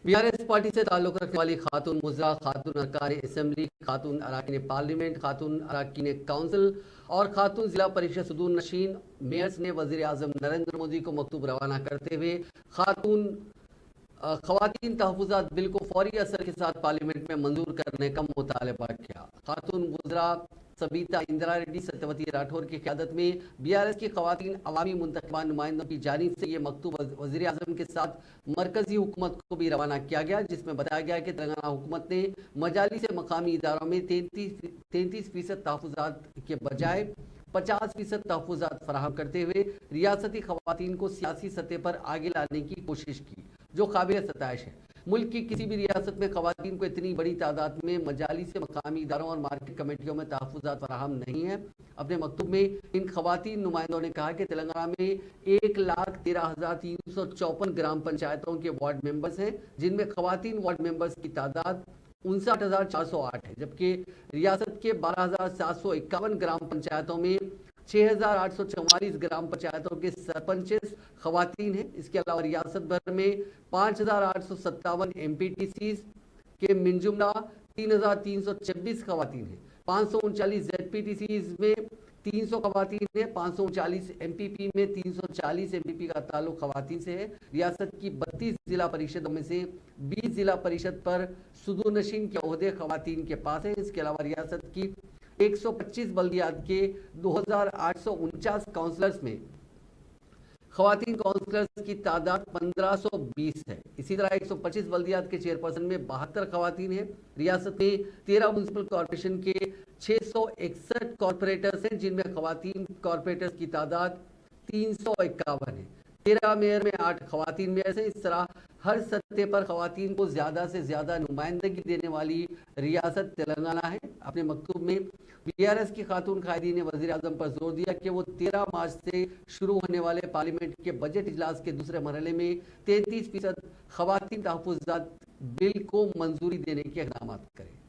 BRS party سے تعلق رکھنے والی خاتون وزراء، خاتون ارکان اسمبلی، خاتون اراکین پارلیمنٹ، خاتون اراکین کونسل اور خاتون ضلع پریشد صدور نشین میئرز نے وزیر اعظم نریندر مودی کو مکتوب روانہ کرتے ہوئے خواتین تحفظات بل کو فوری اثر کے ساتھ پارلیمنٹ میں منظور کرنے کا مطالبہ کیا۔ خاتون وزراء سبیتا اندرا ریڈی، ستیوتی راٹھور کی قیادت میں BRS کی خواتین عوامی منتخبہ نمائندوں کی جانب سے یہ مکتوب وزیر اعظم کے ساتھ مرکزی حکومت کو بھی روانہ کیا گیا، جس میں بتایا گیا کہ تلنگانہ حکومت نے مجالس مقامی اداروں میں 33% تحفظات کے بجائے 50% تحفظات فراہم کرتے ہوئے ریاستی خواتین کو سیاسی سطح پر آگے لانے کی کوشش کی، جو قابل ستائش ہے۔ ملک کی کسی بھی ریاست میں خواتین کو اتنی بڑی تعداد میں مجالس مقامی اداروں اور مارکیٹ کمیٹیوں میں تحفظات فراہم نہیں ہے۔ اپنے مکتوب میں ان خواتین نمائندوں نے کہا کہ تلنگانہ میں 1,13,354 گرام پنچایتوں کے وارڈ ممبرز ہیں، جن میں خواتین وارڈ ممبرز کی تعداد 59,408 ہے، جبکہ ریاست کے 12,751 گرام پنچایتوں میں 6,844 گرام پنچایتوں کے سرپنچز خواتین ہیں۔ اس کے علاوہ ریاست بھر میں 5,857 MPTCs کے من جملہ 3,326 خواتین ہیں، 539 ZPTCs میں 300 خواتین ہیں، 539 MPP میں 340 MPP کا تعلق خواتین سے ہے۔ ریاست کی 32 ضلع پریشدوں میں سے 20 ضلع پریشد پر صدور نشین کے عہدے خواتین کے پاس ہیں۔ اس کے علاوہ ریاست کی 125 بلدیات کے 2,849 کونسلرز میں خواتین کونسلرز کی تعداد 1,520 ہے۔ اسی طرح 125 بلدیات کے چیئرپرسن میں 72 خواتین ہیں۔ ریاست میں 13 میونسپل کارپوریشن کے 661 کارپوریٹرز ہیں، جن میں خواتین کارپوریٹرز کی تعداد 351 ہے۔ 13 میئر میں 8 خواتین میئرز ہیں۔ اس طرح ہر سطح پر خواتین کو زیادہ سے زیادہ نمائندگی دینے والی ریاست تلنگانہ ہے۔ اپنے مکتوب میں BRS کی خاتون قائدین نے وزیر اعظم پر زور دیا کہ وہ 13 مارچ سے شروع ہونے والے پارلیمنٹ کے بجٹ اجلاس کے دوسرے مرحلے میں 33% خواتین تحفظات بل کو منظوری دینے کے اقدامات کریں۔